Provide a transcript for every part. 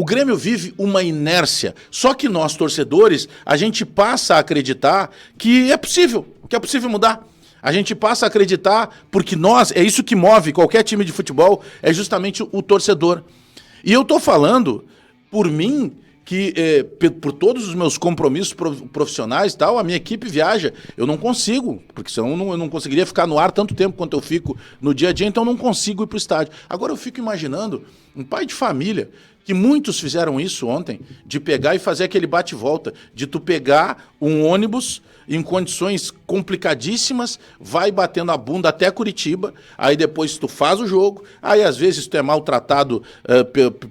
Grêmio vive uma inércia. Só que nós, torcedores, a gente passa a acreditar que é possível mudar. A gente passa a acreditar, porque é isso que move qualquer time de futebol, é justamente o torcedor. E eu tô falando, por mim, que por todos os meus compromissos profissionais e tal, a minha equipe viaja. Eu não consigo, porque senão eu não conseguiria ficar no ar tanto tempo quanto eu fico no dia a dia, então eu não consigo ir pro estádio. Agora eu fico imaginando um pai de família, que muitos fizeram isso ontem, de pegar e fazer aquele bate-volta, de tu pegar um ônibus em condições complicadíssimas, vai batendo a bunda até Curitiba, aí depois tu faz o jogo, aí às vezes tu é maltratado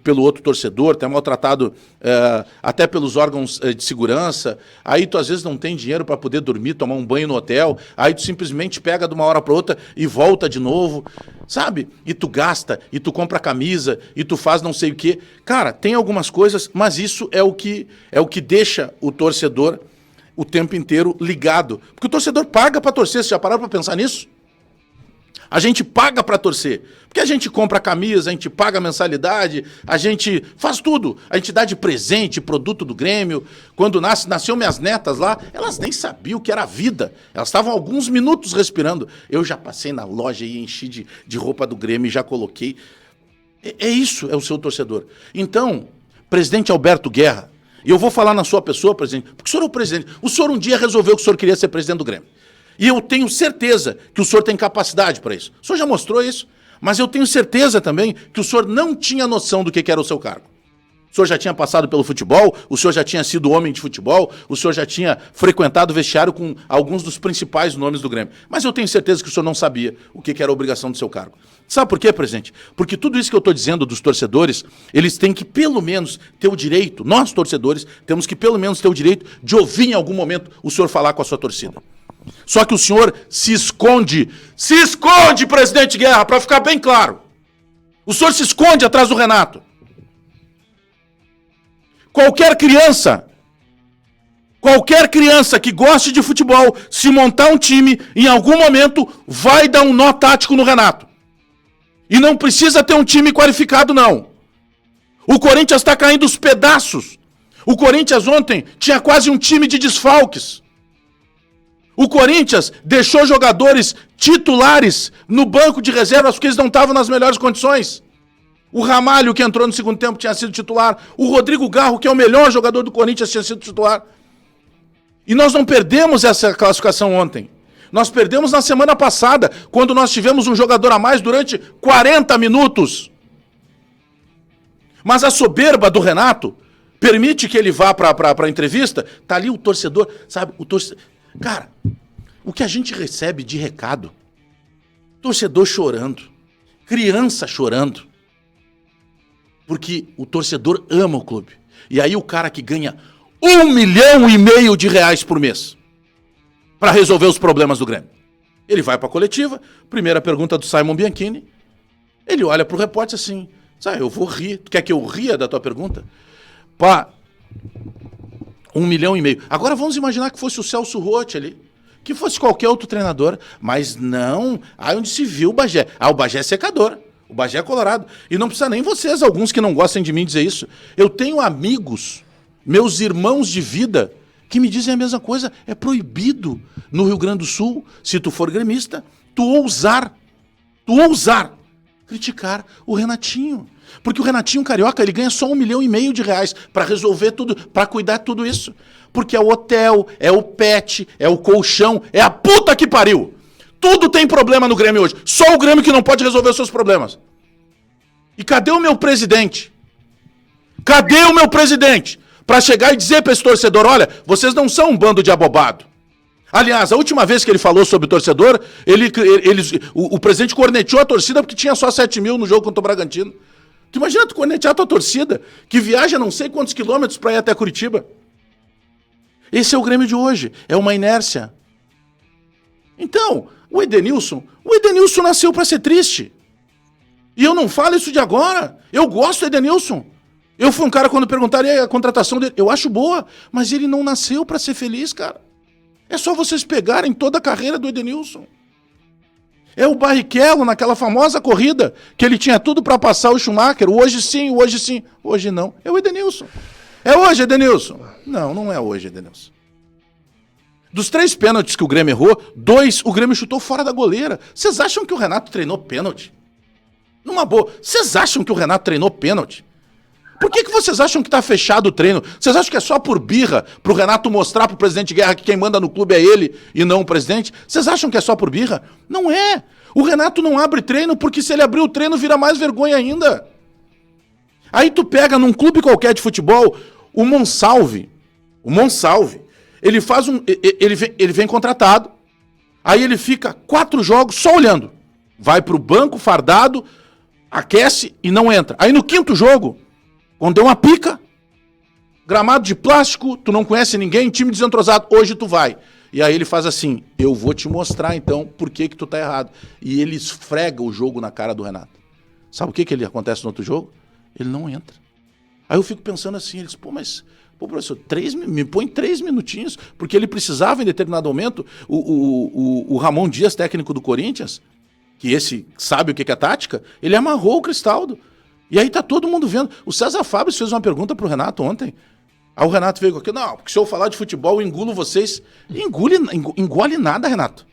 pelo outro torcedor, tu é maltratado até pelos órgãos de segurança, aí tu às vezes não tem dinheiro para poder dormir, tomar um banho no hotel, aí tu simplesmente pega de uma hora para outra e volta de novo, sabe? E tu gasta, e tu compra camisa, e tu faz não sei o quê. Cara, tem algumas coisas, mas isso é o que deixa o torcedor o tempo inteiro ligado. Porque o torcedor paga para torcer, você já pararam para pensar nisso? A gente paga para torcer. Porque a gente compra camisa, a gente paga a mensalidade, a gente faz tudo. A gente dá de presente produto do Grêmio. Quando nasceu minhas netas lá, elas nem sabiam o que era a vida. Elas estavam alguns minutos respirando. Eu já passei na loja e enchi de roupa do Grêmio e já coloquei. Isso é o seu torcedor. Então, presidente Alberto Guerra, e eu vou falar na sua pessoa, presidente, porque o senhor é o presidente. O senhor um dia resolveu que o senhor queria ser presidente do Grêmio. E eu tenho certeza que o senhor tem capacidade para isso. O senhor já mostrou isso, mas eu tenho certeza também que o senhor não tinha noção do que era o seu cargo. O senhor já tinha passado pelo futebol, o senhor já tinha sido homem de futebol, o senhor já tinha frequentado o vestiário com alguns dos principais nomes do Grêmio. Mas eu tenho certeza que o senhor não sabia o que era a obrigação do seu cargo. Sabe por quê, presidente? Porque tudo isso que eu estou dizendo dos torcedores, eles têm que pelo menos ter o direito, nós torcedores, temos que pelo menos ter o direito de ouvir em algum momento o senhor falar com a sua torcida. Só que o senhor se esconde, presidente Guerra, para ficar bem claro. O senhor se esconde atrás do Renato. Qualquer criança que goste de futebol, se montar um time, em algum momento vai dar um nó tático no Renato. E não precisa ter um time qualificado, não. O Corinthians está caindo aos pedaços. O Corinthians ontem tinha quase um time de desfalques. O Corinthians deixou jogadores titulares no banco de reservas porque eles não estavam nas melhores condições. O Ramalho, que entrou no segundo tempo, tinha sido titular. O Rodrigo Garro, que é o melhor jogador do Corinthians, tinha sido titular. E nós não perdemos essa classificação ontem. Nós perdemos na semana passada, quando nós tivemos um jogador a mais durante 40 minutos. Mas a soberba do Renato permite que ele vá para a entrevista. Tá ali o torcedor, sabe? Cara, o que a gente recebe de recado? Torcedor chorando, criança chorando. Porque o torcedor ama o clube. E aí o cara que ganha R$1,5 milhão por mês para resolver os problemas do Grêmio. Ele vai para a coletiva, primeira pergunta do Simon Bianchini, ele olha pro repórter assim, sabe, eu vou rir, tu quer que eu ria da tua pergunta? Pá, R$1,5 milhão. Agora vamos imaginar que fosse o Celso Roth ali, que fosse qualquer outro treinador, mas não, aí onde se viu o Bagé. O Bagé é secador. O Bagé é colorado. E não precisa nem vocês, alguns que não gostem de mim, dizer isso. Eu tenho amigos, meus irmãos de vida, que me dizem a mesma coisa. É proibido no Rio Grande do Sul, se tu for gremista, tu ousar criticar o Renatinho. Porque o Renatinho Carioca, ele ganha só R$1,5 milhão para resolver tudo, para cuidar de tudo isso. Porque é o hotel, é o pet, é o colchão, é a puta que pariu. Tudo tem problema no Grêmio hoje. Só o Grêmio que não pode resolver os seus problemas. E cadê o meu presidente? Cadê o meu presidente? Para chegar e dizer para esse torcedor, olha, vocês não são um bando de abobado. Aliás, a última vez que ele falou sobre o torcedor, o presidente corneteou a torcida porque tinha só 7 mil no jogo contra o Bragantino. Tu imagina tu cornetear a tua torcida, que viaja não sei quantos quilômetros para ir até Curitiba. Esse é o Grêmio de hoje. É uma inércia. Então, o Edenilson nasceu para ser triste. E eu não falo isso de agora. Eu gosto do Edenilson. Eu fui um cara, quando perguntaram a contratação dele, eu acho boa, mas ele não nasceu para ser feliz, cara. É só vocês pegarem toda a carreira do Edenilson. É o Barrichello naquela famosa corrida, que ele tinha tudo para passar o Schumacher, hoje sim, hoje não. É o Edenilson. É hoje, Edenilson? Não, não é hoje, Edenilson. Dos 3 pênaltis que o Grêmio errou, 2 o Grêmio chutou fora da goleira. Vocês acham que o Renato treinou pênalti? Numa boa, vocês acham que o Renato treinou pênalti? Por que vocês acham que tá fechado o treino? Vocês acham que é só por birra, pro Renato mostrar pro presidente Guerra que quem manda no clube é ele e não o presidente? Vocês acham que é só por birra? Não é. O Renato não abre treino porque se ele abrir o treino vira mais vergonha ainda. Aí tu pega num clube qualquer de futebol, o Monsalve, ele faz ele vem contratado, aí ele fica 4 jogos só olhando. Vai pro banco fardado, aquece e não entra. Aí no 5º jogo, quando deu uma pica, gramado de plástico, tu não conhece ninguém, time desentrosado, hoje tu vai. E aí ele faz assim, eu vou te mostrar então por que tu tá errado. E ele esfrega o jogo na cara do Renato. Sabe o que ele acontece no outro jogo? Ele não entra. Aí eu fico pensando assim, ele diz, professor, me põe 3 minutinhos, porque ele precisava em determinado momento, o Ramon Dias, técnico do Corinthians, que esse sabe o que é tática, ele amarrou o Cristaldo. E aí tá todo mundo vendo. O César Fábio fez uma pergunta pro Renato ontem. Aí o Renato veio aqui, não, porque se eu falar de futebol, eu engulo vocês. Engole nada, Renato.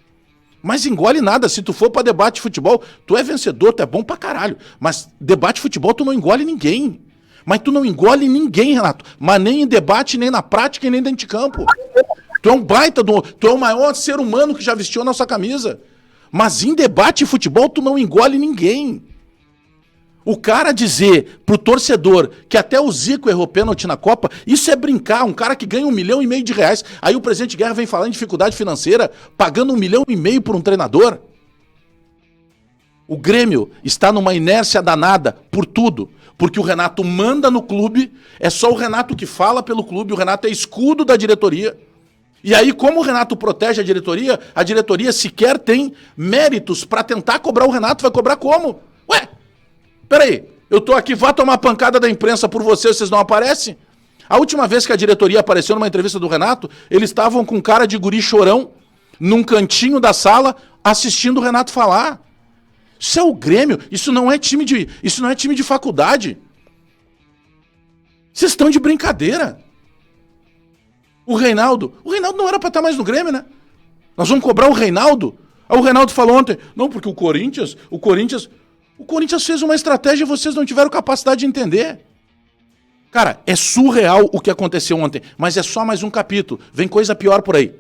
Mas engole nada. Se tu for pra debate de futebol, tu é vencedor, tu é bom pra caralho. Mas debate de futebol, tu não engole ninguém. Mas tu não engole ninguém, Renato. Mas nem em debate, nem na prática, e nem dentro de campo. Tu é um baita, tu é o maior ser humano que já vestiu a nossa camisa. Mas em debate de futebol, tu não engole ninguém. O cara dizer pro torcedor que até o Zico errou pênalti na Copa, isso é brincar. Um cara que ganha R$1,5 milhão de reais. Aí o presidente Guerra vem falar em dificuldade financeira, pagando R$1,5 milhão por um treinador. O Grêmio está numa inércia danada por tudo. Porque o Renato manda no clube, é só o Renato que fala pelo clube, o Renato é escudo da diretoria. E aí, como o Renato protege a diretoria sequer tem méritos para tentar cobrar o Renato. Vai cobrar como? Ué, peraí, eu tô aqui, vá tomar pancada da imprensa por vocês não aparecem? A última vez que a diretoria apareceu numa entrevista do Renato, eles estavam com cara de guri chorão, num cantinho da sala, assistindo o Renato falar. Isso é o Grêmio, isso não é time de faculdade. Vocês estão de brincadeira. O Reinaldo não era pra estar mais no Grêmio, né? Nós vamos cobrar o Reinaldo? Aí o Reinaldo falou ontem, não, porque o Corinthians fez uma estratégia e vocês não tiveram capacidade de entender. Cara, é surreal o que aconteceu ontem, mas é só mais um capítulo. Vem coisa pior por aí.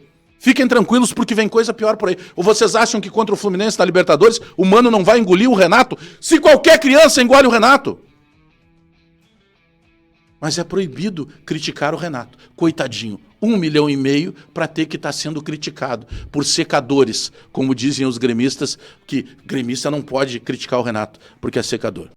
Fiquem tranquilos porque vem coisa pior por aí. Ou vocês acham que contra o Fluminense na Libertadores o Mano não vai engolir o Renato? Se qualquer criança engole o Renato. Mas é proibido criticar o Renato. Coitadinho, R$1,5 milhão para ter que estar sendo criticado por secadores, como dizem os gremistas, que gremista não pode criticar o Renato porque é secador.